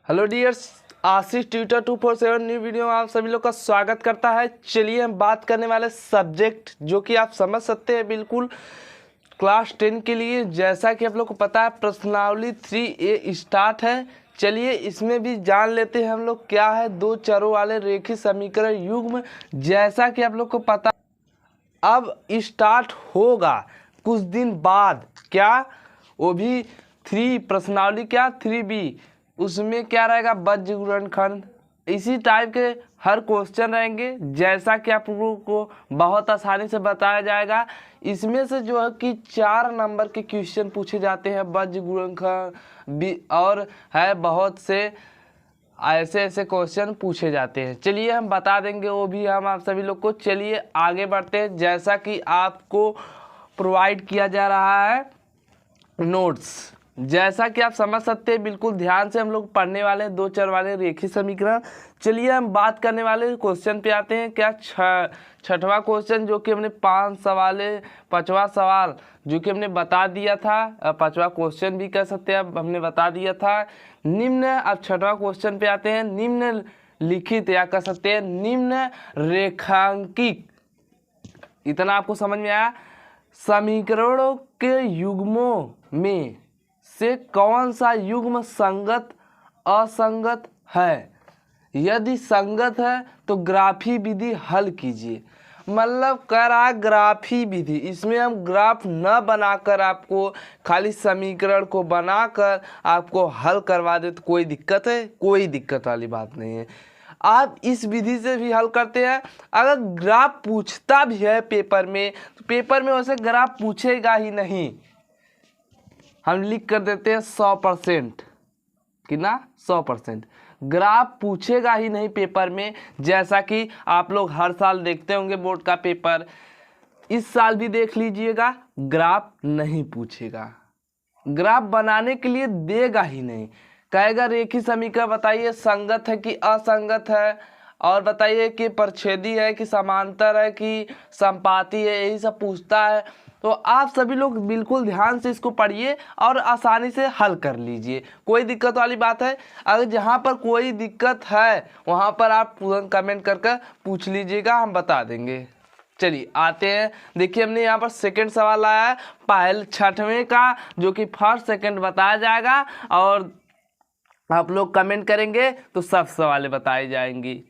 Hello dears, आशीष Twitter 247 new video में आप सभी लोग का स्वागत करता है। चलिए हम बात करने वाले सब्जेक्ट जो कि आप समझ सकते हैं बिल्कुल क्लास 10 के लिए। जैसा कि आप लोग को पता है प्रश्नावली 3A स्टार्ट है। चलिए इसमें भी जान लेते हैं हम लोग क्या है दो चरों वाले रेखीय समीकरण युग्म। जैसा कि आप लोग को पता अब स्टार्ट होगा कुछ दिन बाद, क्या वो भी 3 प्रश्नावली क्या 3B, उसमें क्या रहेगा बज्र गुणनखंड। इसी टाइप के हर क्वेश्चन रहेंगे जैसा कि आप लोगों को बहुत आसानी से बताया जाएगा। इसमें से जो है कि 4 नंबर के क्वेश्चन पूछे जाते हैं बज्र गुणनखंड भी, और है बहुत से ऐसे ऐसे क्वेश्चन पूछे जाते हैं। चलिए हम बता देंगे वो भी हम आप सभी लोग को। चलिए आगे बढ़ते हैं। जैसा कि आपको प्रोवाइड किया जा रहा है नोट्स, जैसा कि आप समझ सकते हैं बिल्कुल ध्यान से हम लोग पढ़ने वाले हैं दो चर वाले रेखीय समीकरण। चलिए हम बात करने वाले क्वेश्चन पे आते हैं। क्या छठवां क्वेश्चन जो कि हमने 5 सवाल 5वां सवाल जो कि हमने बता दिया था, 5वां क्वेश्चन भी कह सकते हैं, अब हमने बता दिया था। निम्न, अब छठवां क्वेश्चन पे आते हैं। निम्न लिखित या कह सकते हैं निम्न रेखांकित, इतना आपको समझ में आया, समीकरणों के युग्मों में से कौन सा युग्म संगत असंगत है? यदि संगत है तो ग्राफी विधि हल कीजिए। मतलब कह रहा है ग्राफी विधि, इसमें हम ग्राफ न बनाकर आपको खाली समीकरण को बनाकर आपको हल करवा दे तो कोई दिक्कत है? कोई दिक्कत वाली बात नहीं है। आप इस विधि से भी हल करते हैं। अगर ग्राफ पूछता भी है पेपर में तो पेपर में वैसे ग्राफ पूछेगा ही नहीं, हम लिख कर देते हैं 100% कि ना 100% ग्राफ पूछेगा ही नहीं पेपर में। जैसा कि आप लोग हर साल देखते होंगे बोर्ड का पेपर, इस साल भी देख लीजिएगा ग्राफ नहीं पूछेगा, ग्राफ बनाने के लिए देगा ही नहीं। कहेगा रेखीय समीकरण बताइए संगत है कि असंगत है, और बताइए कि परिच्छेदी है कि समांतर है कि संपाती है, यही सब पूछता है। तो आप सभी लोग बिल्कुल ध्यान से इसको पढ़िए और आसानी से हल कर लीजिए, कोई दिक्कत वाली बात है? अगर जहाँ पर कोई दिक्कत है वहाँ पर आप तुरंत कमेंट करके पूछ लीजिएगा, हम बता देंगे। चलिए आते हैं। देखिए हमने यहाँ पर सेकंड सवाल आया है पहले छठवें का, जो कि फर्स्ट सेकंड बताया जाएगा और आप लोग कमेंट करेंगे तो सब सवाल बताए जाएंगी।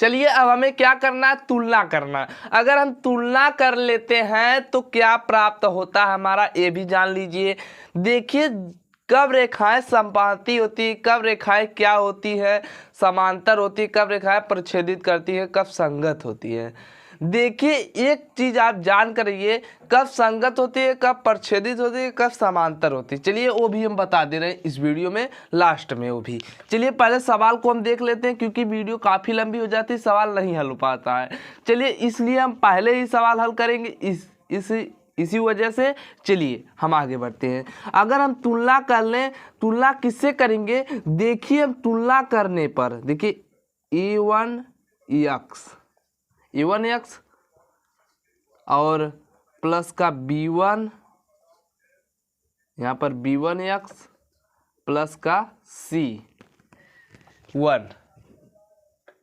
चलिए अब हमें क्या करना है? तुलना करना। अगर हम तुलना कर लेते हैं तो क्या प्राप्त होता है हमारा, ये भी जान लीजिए। देखिए कब रेखाएं संपाती होती है, कब रेखाएं क्या होती है समांतर होती है, कब रेखाएं परिच्छेदित करती है, कब संगत होती है। देखिए एक चीज आप जान कर रहिए, कब संगत होती है, कब परिच्छेदित होती है, कब समांतर होती है। चलिए वो भी हम बता दे रहे हैं इस वीडियो में लास्ट में वो भी। चलिए पहले सवाल को हम देख लेते हैं क्योंकि वीडियो काफ़ी लंबी हो जाती है, सवाल नहीं हल हो पाता है। चलिए इसलिए हम पहले ही सवाल हल करेंगे इसी वजह से। चलिए हम आगे बढ़ते हैं। अगर हम तुलना कर लें, तुलना किससे करेंगे? देखिए हम तुलना करने पर देखिए a1x और प्लस का b1, यहाँ पर b1x प्लस का c1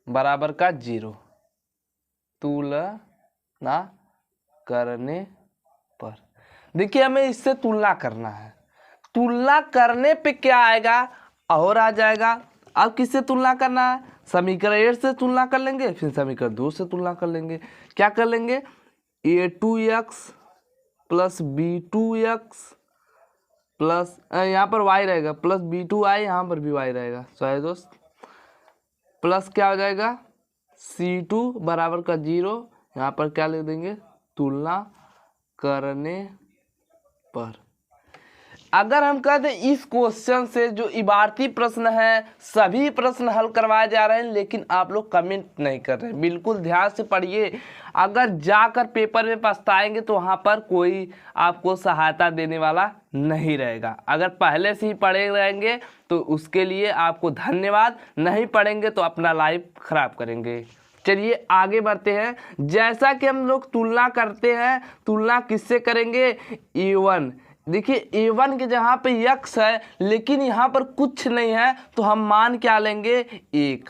बराबर का 0, तुलना करने पर देखिए हमें इससे तुलना करना है। तुलना करने पे क्या आएगा? और आ जाएगा। अब किससे तुलना करना है? समीकरण 1 से तुलना कर लेंगे, फिर समीकरण 2 से तुलना कर लेंगे। क्या कर लेंगे? a2x प्लस b2x प्लस यहाँ पर y रहेगा प्लस b2y, यहाँ पर भी y रहेगा, सॉरी दोस्त, प्लस क्या हो जाएगा c2 बराबर का 0, यहाँ पर क्या लिख देंगे? तुलना करने पर। अगर हम कहते इस क्वेश्चन से जो इबारती प्रश्न है सभी प्रश्न हल करवाए जा रहे हैं, लेकिन आप लोग कमेंट नहीं कर रहे हैं। बिल्कुल ध्यान से पढ़िए, अगर जाकर पेपर में पछताएंगे तो वहाँ पर कोई आपको सहायता देने वाला नहीं रहेगा। अगर पहले से ही पढ़े रहेंगे तो उसके लिए आपको धन्यवाद, नहीं पढ़ेंगे तो अपना लाइफ खराब करेंगे। चलिए आगे बढ़ते हैं। जैसा कि हम लोग तुलना करते हैं, तुलना किससे करेंगे? a1 देखिए a1 के जहाँ पे x है लेकिन यहाँ पर कुछ नहीं है तो हम मान क्या लेंगे 1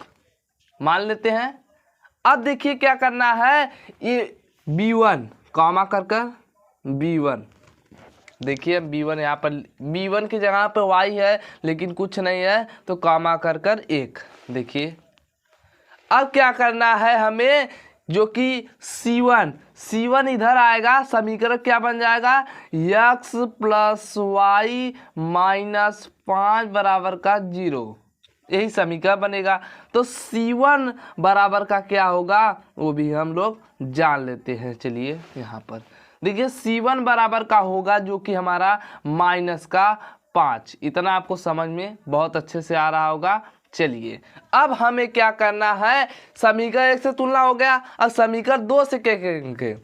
मान लेते हैं। अब देखिए क्या करना है, ये b1 कॉमा कर b1, देखिए b1 यहाँ पर b1 की जगह पे y है लेकिन कुछ नहीं है तो कॉमा कर 1। देखिए अब क्या करना है हमें, जो कि c1 इधर आएगा, समीकरण क्या बन जाएगा x प्लस वाई माइनस 5 बराबर का 0, यही समीकरण बनेगा। तो c1 बराबर का क्या होगा वो भी हम लोग जान लेते हैं। चलिए यहाँ पर देखिए c1 बराबर का होगा जो कि हमारा माइनस का 5, इतना आपको समझ में बहुत अच्छे से आ रहा होगा। चलिए अब हमें क्या करना है, समीकरण 1 से तुलना हो गया, अब समीकरण 2 से क्या करेंगे,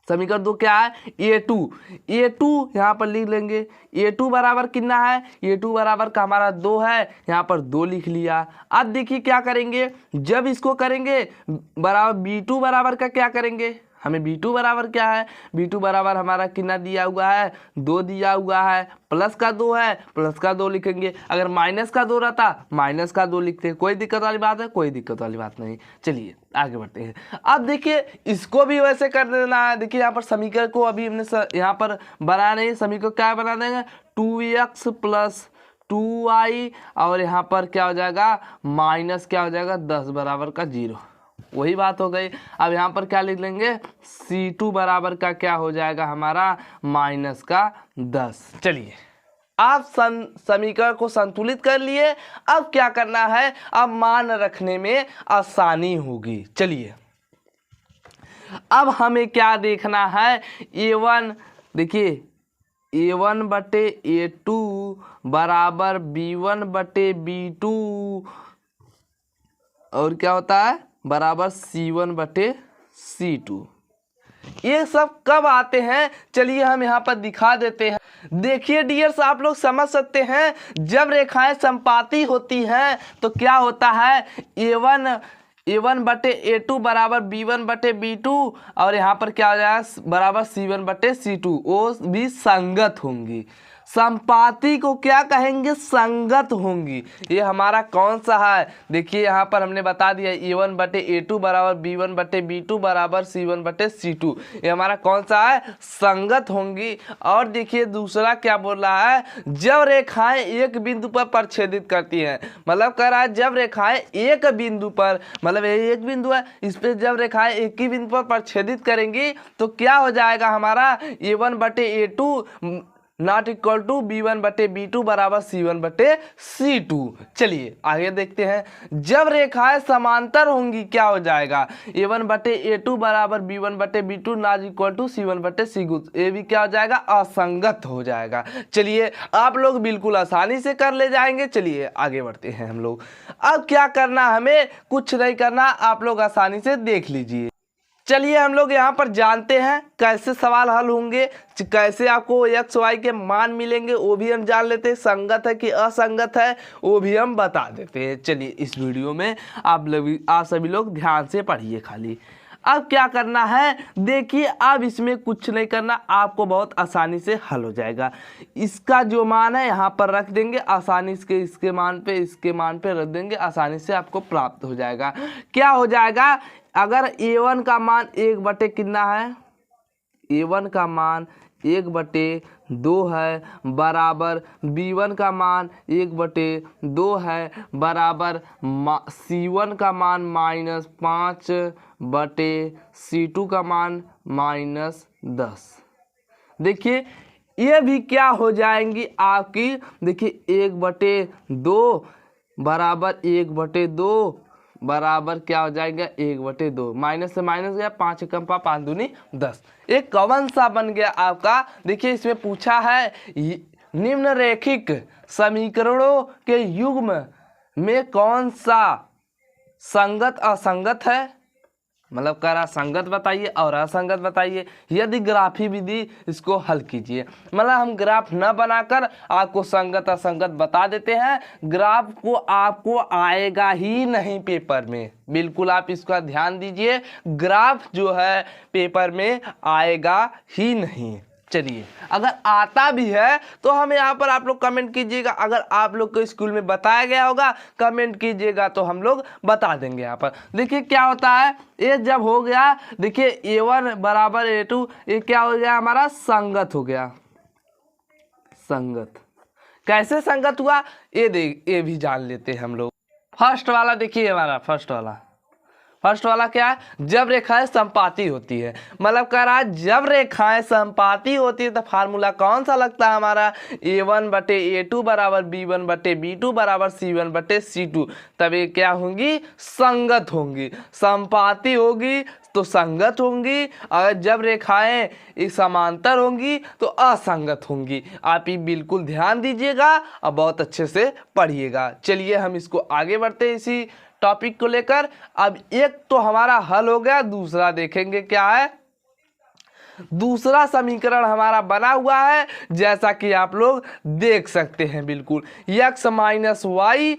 समीकरण 2 क्या है a2 यहाँ पर लिख लेंगे। a2 बराबर कितना है, a2 बराबर का हमारा 2 है, यहाँ पर 2 लिख लिया। अब देखिए क्या करेंगे, जब इसको करेंगे बराबर b2 बराबर का क्या करेंगे, हमें b2 बराबर क्या है, b2 बराबर हमारा कितना दिया हुआ है 2 दिया हुआ है, प्लस का 2 है प्लस का 2 लिखेंगे, अगर माइनस का 2 रहता माइनस का 2 लिखते, कोई दिक्कत वाली बात है, कोई दिक्कत वाली बात नहीं। चलिए आगे बढ़ते हैं। अब देखिए इसको भी वैसे कर देना है। देखिए यहाँ पर समीकरण को अभी हमने यहाँ पर बनाया नहीं, समीकरण क्या बना देंगे 2x प्लस 2y और यहाँ पर क्या हो जाएगा माइनस क्या हो जाएगा 10 बराबर का 0, वही बात हो गई। अब यहाँ पर क्या लिख लेंगे c2 बराबर का क्या हो जाएगा हमारा माइनस का 10। चलिए आप समीकरण को संतुलित कर लिए। अब क्या करना है, अब मान रखने में आसानी होगी। चलिए अब हमें क्या देखना है, a1 देखिए a1 बटे a2 बराबर b1 बटे b2 और क्या होता है बराबर c1 बटे c2। ये सब कब आते हैं, चलिए हम यहाँ पर दिखा देते हैं। देखिए डियर्स आप लोग समझ सकते हैं, जब रेखाएं समपाती होती हैं तो क्या होता है a1 बटे a2 बराबर b1 बटे b2 और यहाँ पर क्या हो जाएगा बराबर c1 बटे c2, वो भी संगत होंगी। संपाती को क्या कहेंगे, संगत होंगी। ये हमारा कौन सा है, देखिए यहाँ पर हमने बता दिया a1 बटे a2 बराबर b1 बटे b2 बराबर c1 बटे c2, ये हमारा कौन सा है, संगत होंगी। और देखिए दूसरा क्या बोल रहा है, जब रेखाएं एक बिंदु पर प्रच्छेदित करती हैं, मतलब कह रहा है जब रेखाएं एक बिंदु पर, मतलब ये एक बिंदु है, इस पर जब रेखाएं एक ही बिंदु पर प्रच्छेदित करेंगी तो क्या हो जाएगा हमारा a1 बटे a2 not equal to b1 बटे b2 बराबर c1 बटे c2। चलिए आगे देखते हैं, जब रेखाएं समांतर होंगी क्या हो जाएगा a1 बटे a2 बराबर b1 बटे b2 not equal to c1 बटे c2, ये भी क्या हो जाएगा असंगत हो जाएगा। चलिए आप लोग बिल्कुल आसानी से कर ले जाएंगे। चलिए आगे बढ़ते हैं हम लोग। अब क्या करना, हमें कुछ नहीं करना, आप लोग आसानी से देख लीजिए। चलिए हम लोग यहाँ पर जानते हैं कैसे सवाल हल होंगे, कैसे आपको x y के मान मिलेंगे वो भी हम जान लेते हैं, संगत है कि असंगत है वो भी हम बता देते हैं। चलिए इस वीडियो में आप सभी लोग ध्यान से पढ़िए खाली। अब क्या करना है, देखिए अब इसमें कुछ नहीं करना, आपको बहुत आसानी से हल हो जाएगा। इसका जो मान है यहाँ पर रख देंगे, आसानी से इसके मान पे रख देंगे, आसानी से आपको प्राप्त हो जाएगा। क्या हो जाएगा, अगर a1 का मान 1 बटे कितना है, a1 का मान 1 बटे 2 है बराबर b1 का मान 1 बटे 2 है बराबर c1 का मान माइनस 5 बटे c2 का मान माइनस 10। देखिए ये भी क्या हो जाएंगी आपकी, देखिए 1 बटे 2 बराबर 1 बटे 2 बराबर क्या हो जाएगा 1 बटे 2, माइनस से माइनस गया, 5 एकम 5 दूनी 10। एक कौन सा बन गया आपका, देखिए इसमें पूछा है निम्नरेखिक समीकरणों के युग्म में कौन सा संगत असंगत है, मतलब कह रहा संगत बताइए और असंगत बताइए। यदि ग्राफी विधि इसको हल कीजिए, मतलब हम ग्राफ न बनाकर आपको संगत असंगत बता देते हैं। ग्राफ को आपको आएगा ही नहीं पेपर में, बिल्कुल आप इसका ध्यान दीजिए, ग्राफ जो है पेपर में आएगा ही नहीं। चलिए अगर आता भी है तो हमें यहाँ पर आप लोग कमेंट कीजिएगा, अगर आप लोग को स्कूल में बताया गया होगा कमेंट कीजिएगा तो हम लोग बता देंगे। यहाँ पर देखिए क्या होता है, ये जब हो गया देखिए A1 बराबर A2, ये क्या हो गया हमारा संगत हो गया। संगत कैसे संगत हुआ ये भी जान लेते हैं हम लोग। फर्स्ट वाला देखिए हमारा फर्स्ट वाला क्या है, जब रेखाएं संपाती होती है, मतलब कह रहा है जब रेखाएं संपाती होती है तो फार्मूला कौन सा लगता है हमारा, A1/A2 बराबर B1/B2 बराबर C1/C2। तब ये क्या होंगी, संगत होंगी। संपाती होगी तो संगत होंगी, और जब रेखाएं समांतर होंगी तो असंगत होंगी। आप ये बिल्कुल ध्यान दीजिएगा और बहुत अच्छे से पढ़िएगा। चलिए हम इसको आगे बढ़ते हैं इसी टॉपिक को लेकर। अब एक तो हमारा हल हो गया, दूसरा देखेंगे क्या है। दूसरा समीकरण हमारा बना हुआ है जैसा कि आप लोग देख सकते हैं बिल्कुल, x माइनस वाई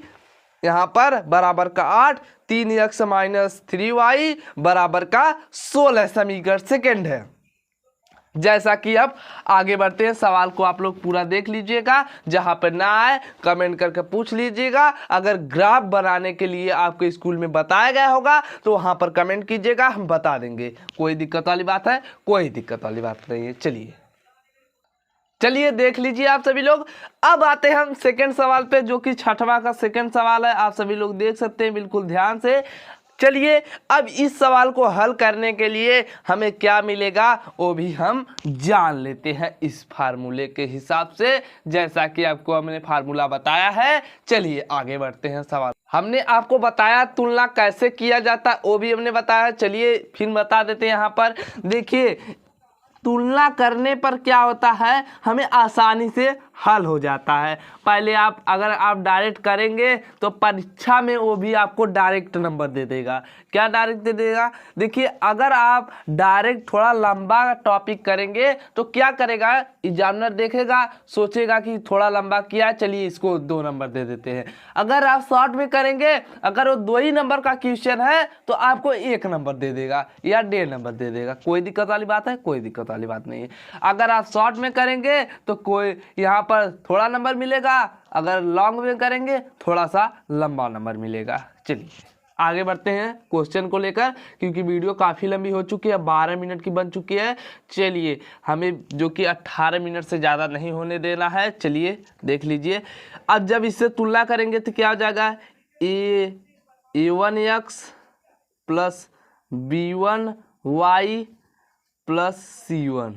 यहाँ पर बराबर का 8, 3x माइनस 3y बराबर का 16 समीकरण सेकेंड है। जैसा कि अब आगे बढ़ते हैं, सवाल को आप लोग पूरा देख लीजिएगा, जहां पर ना आए कमेंट करके पूछ लीजिएगा। अगर ग्राफ बनाने के लिए आपको स्कूल में बताया गया होगा तो वहां पर कमेंट कीजिएगा, हम बता देंगे। कोई दिक्कत वाली बात है, कोई दिक्कत वाली बात नहीं है। चलिए देख लीजिए आप सभी लोग। अब आते हैं हम सेकंड सवाल पे, जो कि छठवां का सेकंड सवाल है। आप सभी लोग देख सकते हैं बिल्कुल ध्यान से। चलिए अब इस सवाल को हल करने के लिए हमें क्या मिलेगा वो भी हम जान लेते हैं इस फार्मूले के हिसाब से, जैसा कि आपको हमने फार्मूला बताया है। चलिए आगे बढ़ते हैं। सवाल हमने आपको बताया तुलना कैसे किया जाता है वो भी हमने बताया। चलिए फिर बता देते हैं। यहाँ पर देखिए तुलना करने पर क्या होता है, हमें आसानी से हल हो जाता है। पहले अगर आप डायरेक्ट करेंगे तो परीक्षा में वो भी आपको डायरेक्ट नंबर दे देगा। क्या डायरेक्ट दे देगा, देखिए अगर आप डायरेक्ट थोड़ा लंबा टॉपिक करेंगे तो क्या करेगा, एग्जामिनर देखेगा, सोचेगा कि थोड़ा लंबा किया, चलिए इसको 2 नंबर दे देते हैं। अगर आप शॉर्ट में करेंगे, अगर वो 2 ही नंबर का क्वेश्चन है तो आपको 1 नंबर दे देगा या 1.5 नंबर दे देगा। कोई दिक्कत वाली बात है, कोई दिक्कत वाली बात नहीं है। अगर आप शॉर्ट में करेंगे तो कोई यहाँ पर थोड़ा नंबर मिलेगा, अगर लॉन्ग में करेंगे थोड़ा सा लंबा नंबर मिलेगा। चलिए आगे बढ़ते हैं क्वेश्चन को लेकर, क्योंकि वीडियो काफ़ी लंबी हो चुकी है, 12 मिनट की बन चुकी है। चलिए हमें जो कि 18 मिनट से ज़्यादा नहीं होने देना है। चलिए देख लीजिए। अब जब इससे तुलना करेंगे तो क्या हो जाएगा, A1x plus B1y plus C1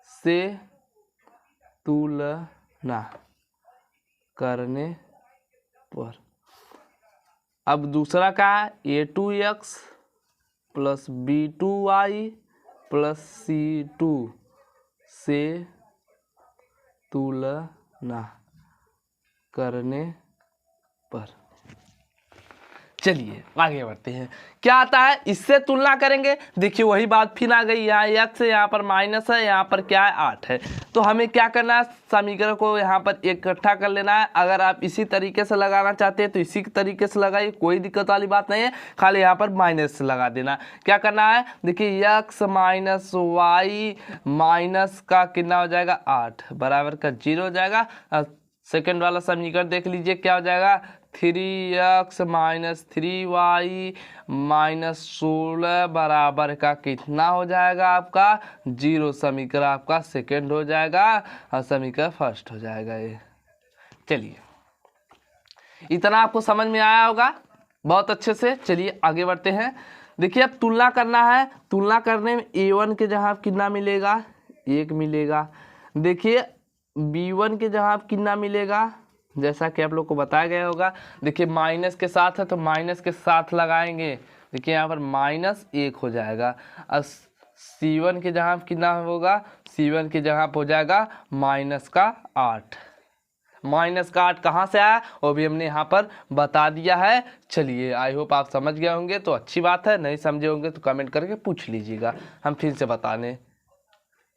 से तुलना करने पर। अब दूसरा का A2x plus B2y plus C2 से तुलना करने पर। चलिए आगे बढ़ते हैं। क्या आता है, इससे तुलना करेंगे, देखिए वही बात फिर आ गई। यहाँ x है, यहाँ पर माइनस है, यहाँ पर क्या है 8 है। तो हमें क्या करना है, समीकरण को यहाँ पर इकट्ठा कर लेना है। अगर आप इसी तरीके से लगाना चाहते हैं तो इसी तरीके से लगाइए, कोई दिक्कत वाली बात नहीं है। खाली यहाँ पर माइनस से लगा देना। क्या करना है, देखिए x माइनस वाई माइनस का कितना हो जाएगा 8 बराबर का 0 हो जाएगा। सेकेंड वाला समीकरण देख लीजिए क्या हो जाएगा, 3x माइनस 3y माइनस 16 बराबर का कितना हो जाएगा आपका 0। समीकरण आपका सेकेंड हो जाएगा और समीकरण फर्स्ट हो जाएगा ये। चलिए इतना आपको समझ में आया होगा बहुत अच्छे से। चलिए आगे बढ़ते हैं। देखिए अब तुलना करना है। तुलना करने में A1 के जहाँ कितना मिलेगा 1 मिलेगा। देखिए B1 के जहाँ कितना मिलेगा, जैसा कि आप लोग को बताया गया होगा। देखिए माइनस के साथ है तो माइनस के साथ लगाएंगे, देखिए यहाँ पर -1 हो जाएगा। और C1 के जहाँ कितना होगा, C1 के जहाँ हो जाएगा -8। -8 कहाँ से आया वो भी हमने यहाँ पर बता दिया है। चलिए आई होप आप समझ गए होंगे तो अच्छी बात है, नहीं समझे होंगे तो कमेंट करके पूछ लीजिएगा, हम फिर से बताने।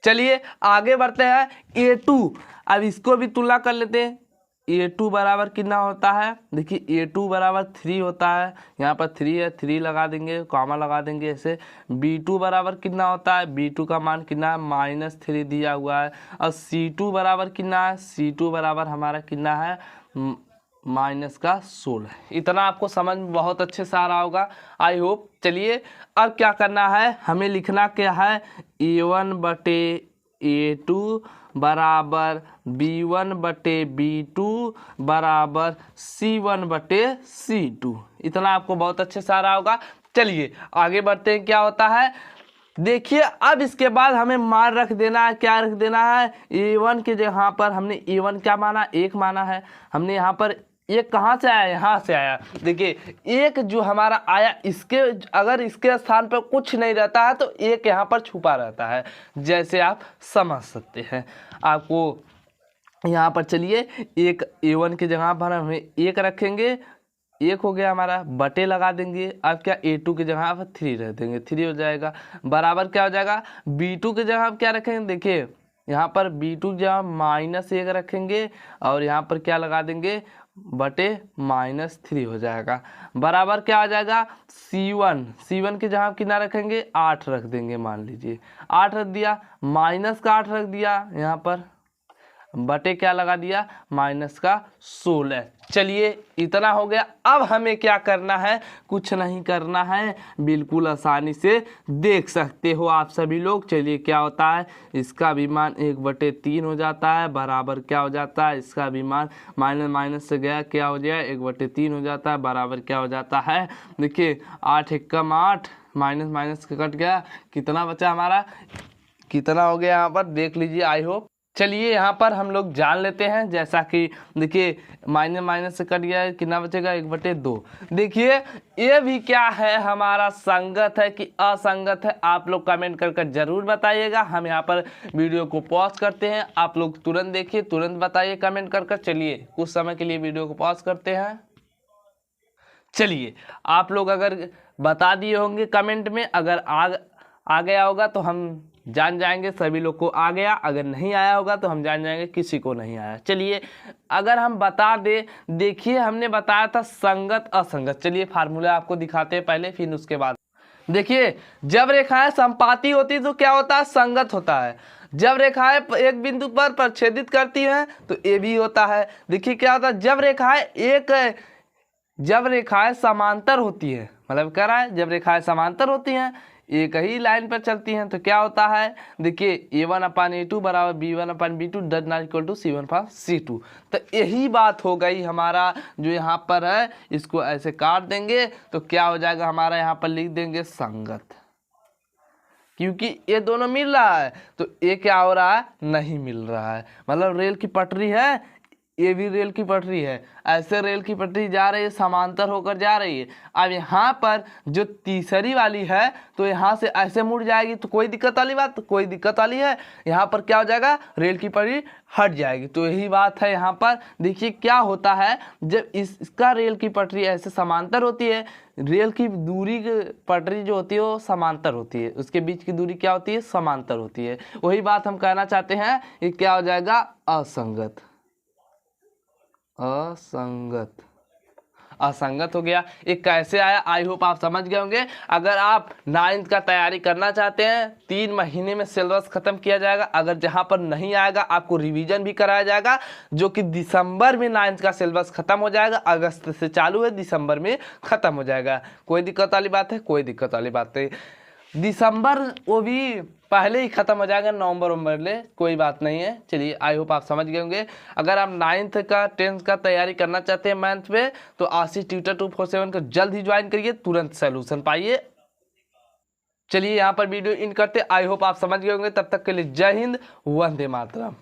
चलिए आगे बढ़ते हैं। A2, अब इसको भी तुलना कर लेते हैं। A2 बराबर कितना होता है, देखिए A2 बराबर 3 होता है, यहाँ पर 3 है, 3 लगा देंगे, कॉमा लगा देंगे ऐसे। B2 बराबर कितना होता है, B2 का मान कितना है, -3 दिया हुआ है। और C2 बराबर कितना है, C2 बराबर हमारा कितना है, -16। इतना आपको समझ में बहुत अच्छे से आ रहा होगा, आई होप। चलिए अब क्या करना है, हमें लिखना क्या है, A1/A2 बराबर B1/B2 बराबर C1/C2। इतना आपको बहुत अच्छे से आ रहा होगा। चलिए आगे बढ़ते हैं, क्या होता है देखिए। अब इसके बाद हमें मान रख देना है, क्या रख देना है, A1 के जगह पर हमने A1 क्या माना, 1 माना है। हमने यहाँ पर एक कहाँ से आया, यहाँ से आया। देखिए एक जो हमारा आया, इसके अगर इसके स्थान पर कुछ नहीं रहता है तो एक यहाँ पर छुपा रहता है, जैसे आप समझ सकते हैं। आपको यहाँ पर चलिए एक A1 की जगह पर हमें 1 रखेंगे, 1 हो गया हमारा, बटे लगा देंगे। अब क्या A2 की जगह पर 3 रख देंगे, 3 हो जाएगा, बराबर क्या हो जाएगा, B2 की जगह पर क्या रखेंगे, देखिए यहाँ पर B2 की जगह -1 रखेंगे और यहाँ पर क्या लगा देंगे, बटे -3 हो जाएगा, बराबर क्या आ जाएगा, C1 की जगह कितना रखेंगे, 8 रख देंगे, मान लीजिए 8 रख दिया, -8 रख दिया, यहाँ पर बटे क्या लगा दिया, -16। चलिए इतना हो गया। अब हमें क्या करना है, कुछ नहीं करना है, बिल्कुल आसानी से देख सकते हो आप सभी लोग। चलिए क्या होता है, इसका भी मान 1/3 हो जाता है, बराबर क्या हो जाता है, इसका भी मान माइनस से गया, क्या हो जाए, 1/3 हो जाता है, बराबर क्या हो जाता है, देखिए 8 एकम 8, माइनस के कट गया, कितना बचा हमारा, कितना हो गया यहाँ पर देख लीजिए, आई होप। चलिए यहाँ पर हम लोग जान लेते हैं, जैसा कि देखिए माइनस से कट गया है, कितना बचेगा, 1/2। देखिए ये भी क्या है, हमारा संगत है कि असंगत है, आप लोग कमेंट करके जरूर बताइएगा। हम यहाँ पर वीडियो को पॉज करते हैं, आप लोग तुरंत देखिए, तुरंत बताइए कमेंट करके। चलिए कुछ समय के लिए वीडियो को पॉज करते हैं। चलिए आप लोग अगर बता दिए होंगे कमेंट में, अगर आ गया होगा तो हम जान जाएंगे सभी लोग को आ गया, अगर नहीं आया होगा तो हम जान जाएंगे किसी को नहीं आया। चलिए अगर हम बता दे, देखिए हमने बताया था संगत असंगत। चलिए फार्मूला आपको दिखाते हैं पहले, फिर उसके बाद देखिए जब रेखाएं संपाती होती तो क्या होता है, संगत होता है। जब रेखाएं एक बिंदु पर प्रच्छेदित करती हैं तो ये भी होता है। देखिए क्या होता है, जब रेखाएं समांतर होती है, मतलब कह रहा है जब रेखाएं समांतर होती हैं, एक ही लाइन पर चलती हैं, तो क्या होता है, देखिए A1/A2 बराबर B1/B2 does not equal to C1/C2। तो यही बात हो गई हमारा, जो यहाँ पर है इसको ऐसे काट देंगे तो क्या हो जाएगा हमारा, यहाँ पर लिख देंगे संगत, क्योंकि ये दोनों मिल रहा है तो ये क्या हो रहा है, नहीं मिल रहा है। मतलब रेल की पटरी है, ये भी रेल की पटरी है, ऐसे रेल की पटरी जा रही है, समांतर होकर जा रही है। अब यहाँ पर जो तीसरी वाली है तो यहाँ से ऐसे मुड़ जाएगी, तो कोई दिक्कत वाली बात, कोई दिक्कत वाली है, यहाँ पर क्या हो जाएगा, रेल की पटरी हट जाएगी। तो यही बात है यहाँ पर। देखिए क्या होता है, जब इसका रेल की पटरी ऐसे समांतर होती है, रेल की दूरी पटरी जो होती है वो समांतर होती है, उसके बीच की दूरी क्या होती है, समांतर होती है। वही बात हम कहना चाहते हैं, ये क्या हो जाएगा, असंगत, असंगत हो गया। एक कैसे आया, आई होप आप समझ गए होंगे। अगर आप 9th का तैयारी करना चाहते हैं, 3 महीने में सिलेबस खत्म किया जाएगा। अगर जहां पर नहीं आएगा आपको रिवीजन भी कराया जाएगा, जो कि दिसंबर में 9th का सिलेबस खत्म हो जाएगा। अगस्त से चालू है, दिसंबर में खत्म हो जाएगा। कोई दिक्कत वाली बात है, कोई दिक्कत वाली बात नहीं। दिसंबर वो भी पहले ही खत्म हो जाएगा, नवंबर ले, कोई बात नहीं है। चलिए आई होप आप समझ गए होंगे। अगर आप 9th का 10th का तैयारी करना चाहते हैं मैथ में, तो आशीष ट्यूटर 247 को जल्द ही ज्वाइन करिए, तुरंत सलूशन पाइए। चलिए यहाँ पर वीडियो इन करते, आई होप आप समझ गए होंगे। तब तक के लिए जय हिंद, वंदे मातरम।